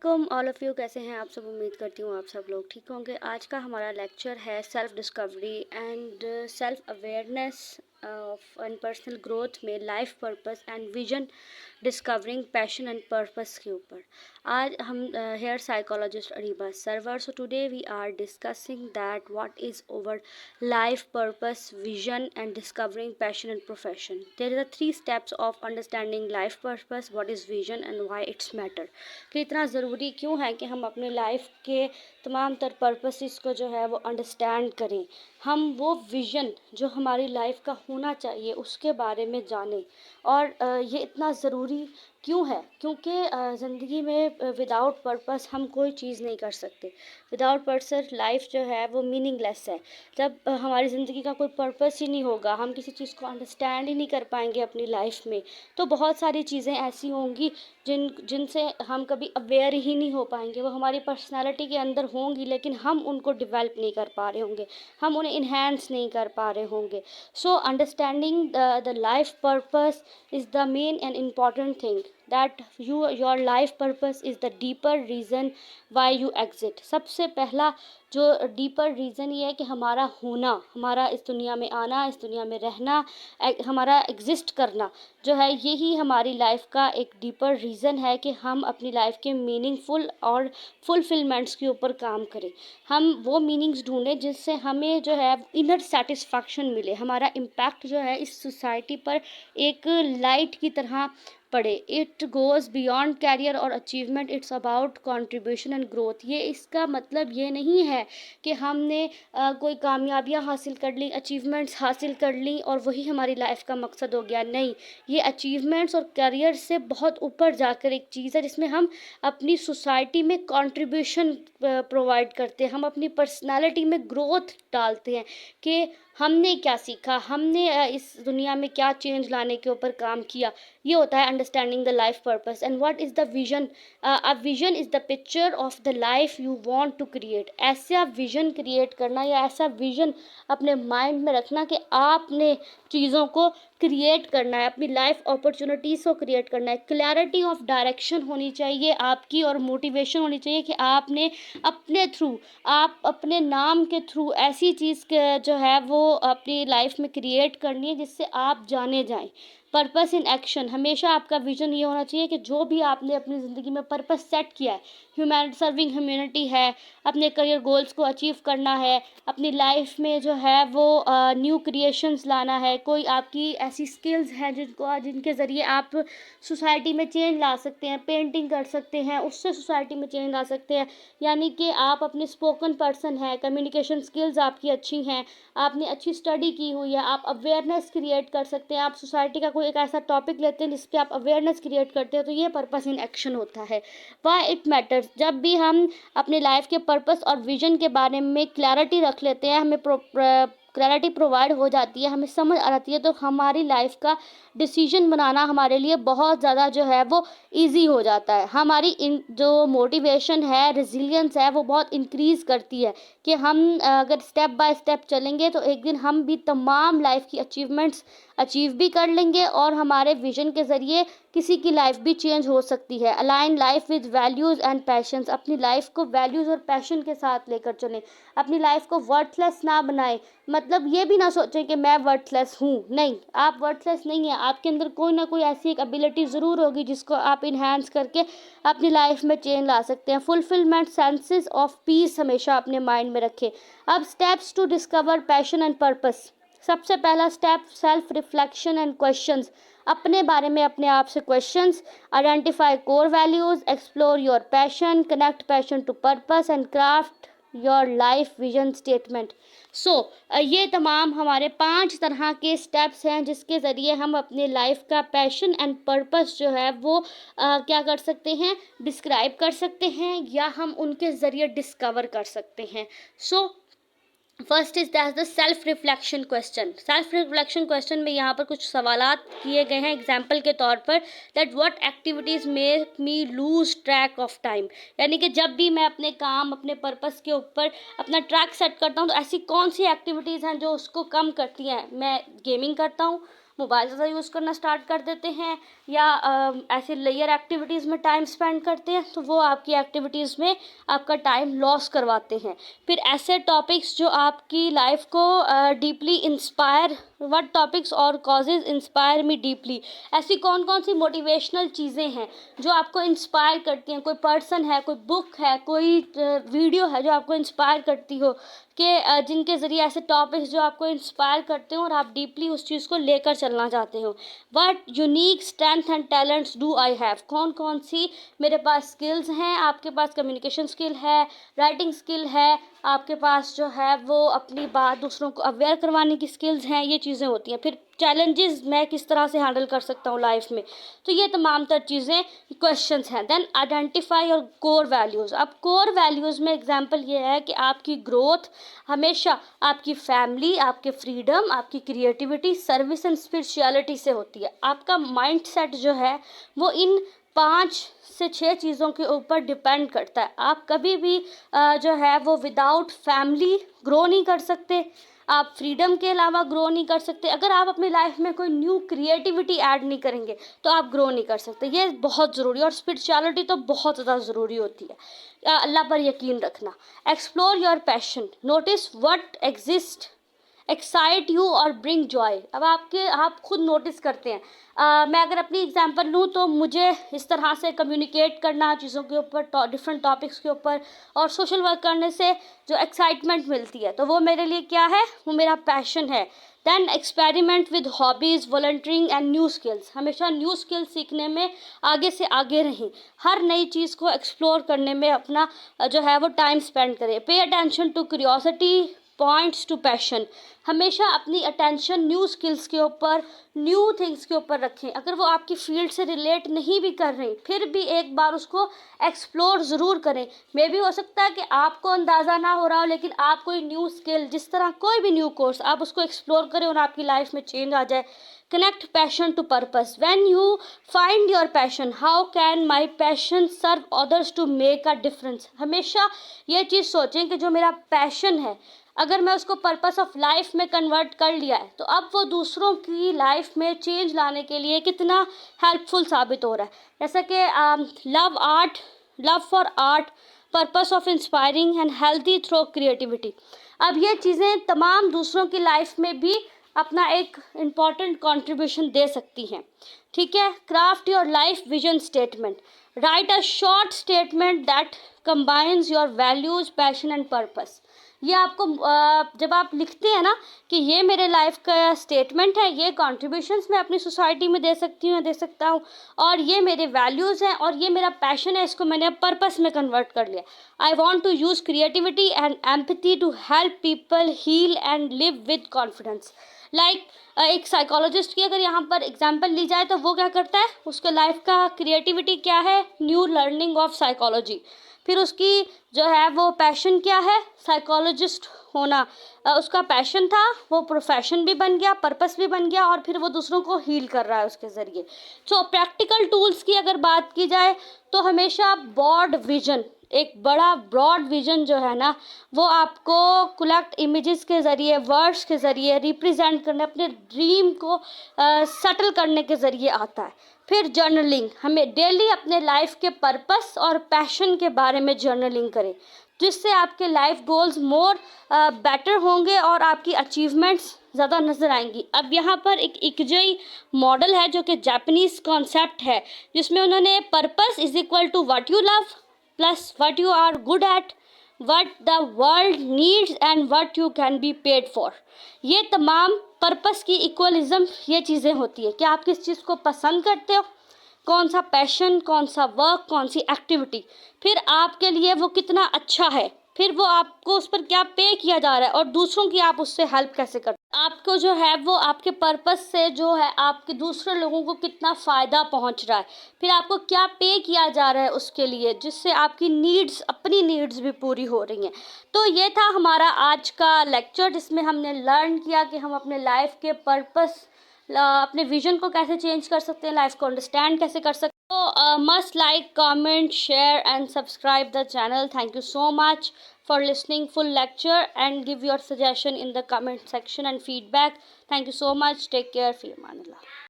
वालेकुम all of you. कैसे हैं आप सब? उम्मीद करती हूँ आप सब लोग ठीक होंगे। आज का हमारा लेक्चर है self discovery and self awareness of and personal growth में life purpose and vision discovering passion and purpose के ऊपर। आज हम here psychologist Areeba Sarwar. So today we are discussing that what is over life purpose, vision and discovering passion and profession. There are 3 steps of understanding life purpose, what is vision and why it's matter. कि इतना ज़रूरी क्यों है कि हम अपने life के तमाम तर पर्पसेस को जो है वो अंडरस्टैंड करें, हम वो विज़न जो हमारी लाइफ का होना चाहिए उसके बारे में जानें। और ये इतना ज़रूरी क्यों है? क्योंकि ज़िंदगी में विदाउट पर्पस हम कोई चीज़ नहीं कर सकते। विदाउट पर्पस लाइफ जो है वो मीनिंगलेस है। जब हमारी ज़िंदगी का कोई पर्पस ही नहीं होगा, हम किसी चीज़ को अंडरस्टैंड ही नहीं कर पाएंगे अपनी लाइफ में, तो बहुत सारी चीज़ें ऐसी होंगी जिनसे हम कभी अवेयर ही नहीं हो पाएंगे। वो हमारी पर्सनालिटी के अंदर होंगी लेकिन हम उनको डेवलप नहीं कर पा रहे होंगे, हम उन्हें इन्हेंस नहीं कर पा रहे होंगे। So understanding the life purpose is the main and important thing that your life purpose is the deeper reason why you exit. सबसे पहला जो डीपर रीज़न ये है कि हमारा होना, हमारा इस दुनिया में आना, इस दुनिया में रहना, हमारा एग्जिस्ट करना जो है, यही हमारी लाइफ का एक डीपर रीज़न है कि हम अपनी लाइफ के मीनिंगफुल और फुलफिलमेंट्स के ऊपर काम करें। हम वो मीनिंग्स ढूंढें जिससे हमें जो है इनर सेटिस्फैक्शन मिले, हमारा इम्पैक्ट जो है इस सोसाइटी पर एक लाइट की तरह पड़े। इट गोज़ बियॉन्ड कैरियर और achievement, it's about contribution and growth. ये इसका मतलब ये नहीं है कि हमने कोई कामयाबियाँ हासिल कर ली, अचीवमेंट्स हासिल कर ली और वही हमारी लाइफ का मकसद हो गया। नहीं, ये अचीवमेंट्स और करियर से बहुत ऊपर जाकर एक चीज़ है जिसमें हम अपनी सोसाइटी में कंट्रीब्यूशन प्रोवाइड करते हैं, हम अपनी पर्सनालिटी में ग्रोथ डालते हैं कि हमने क्या सीखा, हमने इस दुनिया में क्या चेंज लाने के ऊपर काम किया। ये होता है understanding the life purpose. And what is the vision? A vision is the picture of the life you want to create. ऐसा विजन क्रिएट करना या ऐसा विजन अपने माइंड में रखना कि आपने चीज़ों को क्रिएट करना है, अपनी लाइफ अपॉर्चुनिटीज़ को क्रिएट करना है। क्लैरिटी ऑफ डायरेक्शन होनी चाहिए आपकी और मोटिवेशन होनी चाहिए कि आपने अपने थ्रू, आप अपने नाम के थ्रू ऐसी चीज़ जो है वो अपनी लाइफ में क्रिएट करनी है जिससे आप जाने जाएं। पर्पस इन एक्शन, हमेशा आपका विजन ये होना चाहिए कि जो भी आपने अपनी ज़िंदगी में पर्पस सेट किया है, सर्विंग ह्यूमैनिटी है, अपने करियर गोल्स को अचीव करना है, अपनी लाइफ में जो है वो न्यू क्रिएशंस लाना है, कोई आपकी ऐसी स्किल्स हैं जिनके ज़रिए आप सोसाइटी में चेंज ला सकते हैं, पेंटिंग कर सकते हैं, उससे सोसाइटी में चेंज ला सकते हैं। यानी कि आप अपने स्पोकन पर्सन हैं, कम्युनिकेशन स्किल्स आपकी अच्छी हैं, आपने अच्छी स्टडी की हुई है, आप अवेयरनेस क्रिएट कर सकते हैं, आप सोसाइटी का कोई एक ऐसा टॉपिक लेते हैं जिस पे आप अवेयरनेस क्रिएट करते हैं, तो ये पर्पस इन एक्शन होता है। वाई इट मैटर्स, जब भी हम अपनी लाइफ के पर्पस और विजन के बारे में क्लैरिटी रख लेते हैं, हमें क्लैरिटी प्रोवाइड हो जाती है, हमें समझ आ जाती है, तो हमारी लाइफ का डिसीजन बनाना हमारे लिए बहुत ज़्यादा जो है वो इजी हो जाता है। हमारी जो मोटिवेशन है, रेजिलियंस है, वो बहुत इंक्रीज़ करती है कि हम अगर स्टेप बाय स्टेप चलेंगे तो एक दिन हम भी तमाम लाइफ की अचीवमेंट्स अचीव भी कर लेंगे और हमारे विजन के ज़रिए किसी की लाइफ भी चेंज हो सकती है। Align life with values and patience, अपनी लाइफ को वैल्यूज़ और पैशन के साथ लेकर चलें, अपनी लाइफ को वर्थलेस ना बनाएं। मतलब ये भी ना सोचें कि मैं वर्थलेस हूँ, नहीं, आप वर्थलेस नहीं हैं। आपके अंदर कोई ना कोई ऐसी एक एबिलिटी ज़रूर होगी जिसको आप इन्हांस करके अपनी लाइफ में चेंज ला सकते हैं। फुलफिलमेंट, सेंसेस ऑफ पीस हमेशा अपने माइंड में रखें। अब steps to discover passion and purpose. सबसे पहला step self reflection and questions, अपने बारे में अपने आप से questions. Identify core values, explore your passion, connect passion to purpose and craft your life vision statement. So ये तमाम हमारे 5 तरह के स्टेप्स हैं जिसके ज़रिए हम अपने लाइफ का पैशन एंड पर्पस जो है वो क्या कर सकते हैं, डिस्क्राइब कर सकते हैं या हम उनके ज़रिए डिस्कवर कर सकते हैं। So first is that the self reflection question. Self reflection question में यहाँ पर कुछ सवालात किए गए हैं एग्जाम्पल के तौर पर, that what activities make me loose track of time. यानी कि जब भी मैं अपने काम, अपने पर्पस के ऊपर अपना ट्रैक सेट करता हूँ तो ऐसी कौन सी एक्टिविटीज़ हैं जो उसको कम करती हैं। मैं गेमिंग करता हूँ, मोबाइल ज़्यादा यूज़ करना स्टार्ट कर देते हैं या ऐसे लेयर एक्टिविटीज़ में टाइम स्पेंड करते हैं, तो वो आपकी एक्टिविटीज़ में आपका टाइम लॉस करवाते हैं। फिर ऐसे टॉपिक्स जो आपकी लाइफ को डीपली इंस्पायर, व्हाट टॉपिक्स और कॉजेज़ इंस्पायर मी डीपली, ऐसी कौन कौन सी मोटिवेशनल चीज़ें हैं जो आपको इंस्पायर करती हैं। कोई पर्सन है, कोई बुक है, कोई वीडियो है जो आपको इंस्पायर करती हो, कि जिनके ज़रिए ऐसे टॉपिक्स जो आपको इंस्पायर करते हो और आप डीपली उस चीज़ को लेकर चलना चाहते हो। What unique strength and talents do I have, कौन कौन सी मेरे पास स्किल्स हैं। आपके पास कम्युनिकेशन स्किल है, राइटिंग स्किल है, आपके पास जो है वो अपनी बात दूसरों को अवेयर करवाने की स्किल्स हैं, ये चीज़ें होती हैं। फिर चैलेंजेस मैं किस तरह से हैंडल कर सकता हूँ लाइफ में, तो ये तमाम तर चीज़ें क्वेश्चंस हैं। Then identify your core values. अब कोर वैल्यूज़ में एग्जांपल ये है कि आपकी ग्रोथ हमेशा आपकी फैमिली, आपके फ्रीडम, आपकी क्रिएटिविटी, सर्विस एंड स्पिरिचुअलिटी से होती है। आपका माइंड सेट जो है वो इन 5 से 6 चीज़ों के ऊपर डिपेंड करता है। आप कभी भी जो है वो विदाउट फैमिली ग्रो नहीं कर सकते, आप फ्रीडम के अलावा ग्रो नहीं कर सकते। अगर आप अपनी लाइफ में कोई न्यू क्रिएटिविटी ऐड नहीं करेंगे तो आप ग्रो नहीं कर सकते। ये बहुत ज़रूरी है। और स्पिरिचुअलिटी तो बहुत ज़्यादा ज़रूरी होती है। अल्लाह पर यकीन रखना। Explore your passion, notice what exist excite you और ब्रिंग जॉय। अब आप खुद नोटिस करते हैं। मैं अगर अपनी एग्जांपल लूँ तो मुझे इस तरह से कम्युनिकेट करना चीज़ों के ऊपर, डिफरेंट टॉपिक्स के ऊपर और सोशल वर्क करने से जो एक्साइटमेंट मिलती है, तो वो मेरे लिए क्या है, वो मेरा पैशन है। Then experiment with hobbies, volunteering and new skills. हमेशा न्यू स्किल्स सीखने में आगे से आगे रहें। हर नई चीज़ को एक्सप्लोर करने में अपना जो है वो टाइम स्पेंड करें। Pay attention to curiosity points to passion. हमेशा अपनी अटेंशन न्यू स्किल्स के ऊपर, न्यू थिंग्स के ऊपर रखें। अगर वो आपकी फील्ड से रिलेट नहीं भी कर रही, फिर भी एक बार उसको एक्सप्लोर ज़रूर करें। मे भी हो सकता है कि आपको अंदाज़ा ना हो रहा हो, लेकिन आप कोई न्यू स्किल, जिस तरह कोई भी न्यू कोर्स, आप उसको एक्सप्लोर करें और आपकी लाइफ में चेंज आ जाए। Connect passion to purpose. When you find your passion, how can my passion serve others to make a difference. हमेशा ये चीज़ सोचें कि जो मेरा पैशन है, अगर मैं उसको पर्पस ऑफ लाइफ में कन्वर्ट कर लिया है, तो अब वो दूसरों की लाइफ में चेंज लाने के लिए कितना हेल्पफुल साबित हो रहा है। जैसा कि love for art, purpose of inspiring and healthy through creativity. अब ये चीज़ें तमाम दूसरों की लाइफ में भी अपना एक इम्पॉर्टेंट कंट्रीब्यूशन दे सकती हैं। ठीक है। Craft your life vision statement. Right a short statement that combines your values, passion and purpose. ये आपको जब आप लिखते हैं ना कि ये मेरे लाइफ का स्टेटमेंट है, ये कॉन्ट्रीब्यूशंस मैं अपनी सोसाइटी में दे सकती हूँ, दे सकता हूँ, और ये मेरे वैल्यूज़ हैं और ये मेरा पैशन है, इसको मैंने अब पर्पस में कन्वर्ट कर लिया। I want to use creativity and empathy to help people heal and live with confidence. Like एक साइकोलॉजिस्ट की अगर यहाँ पर एग्जांपल ली जाए तो वो क्या करता है, उसके लाइफ का क्रिएटिविटी क्या है, न्यू लर्निंग ऑफ साइकोलॉजी। फिर उसकी जो है वो पैशन क्या है, साइकोलॉजिस्ट होना। उसका पैशन था, वो प्रोफेशन भी बन गया, पर्पस भी बन गया, और फिर वो दूसरों को हील कर रहा है उसके ज़रिए। तो प्रैक्टिकल टूल्स की अगर बात की जाए तो हमेशा ब्रॉड विजन, एक बड़ा ब्रॉड विजन जो है ना, वो आपको कलेक्ट इमेजेस के ज़रिए, वर्ड्स के ज़रिए रिप्रेजेंट करने, अपने ड्रीम को सेटल करने के ज़रिए आता है। फिर जर्नलिंग, हमें डेली अपने लाइफ के पर्पस और पैशन के बारे में जर्नलिंग करें, जिससे आपके लाइफ गोल्स मोर बेटर होंगे और आपकी अचीवमेंट्स ज़्यादा नज़र आएंगी। अब यहाँ पर एक इकिगाई मॉडल है जो कि जापानीज़ कॉन्सेप्ट है, जिसमें उन्होंने purpose is equal to what you love plus what you are good at, what the world needs and what you can be paid for. ये तमाम पर्पस की इक्वलिज्म ये चीज़ें होती है कि आप किस चीज़ को पसंद करते हो, कौन सा पैशन, कौन सा वर्क, कौन सी एक्टिविटी, फिर आपके लिए वो कितना अच्छा है, फिर वो आपको उस पर क्या पे किया जा रहा है और दूसरों की आप उससे हेल्प कैसे करते हैं। आपको जो है वो आपके पर्पस से जो है आपके दूसरे लोगों को कितना फ़ायदा पहुंच रहा है, फिर आपको क्या पे किया जा रहा है उसके लिए, जिससे आपकी नीड्स, अपनी नीड्स भी पूरी हो रही हैं। तो ये था हमारा आज का लेक्चर, जिसमें हमने लर्न किया कि हम अपने लाइफ के पर्पस, अपने विजन को कैसे चेंज कर सकते हैं, लाइफ को अंडरस्टैंड कैसे कर सकते हैं। तो must like, comment, share and subscribe the channel. Thank you so much for listening full lecture and give your suggestion in the comment section and feedback. Thank you so much. Take care. Fi amanillah.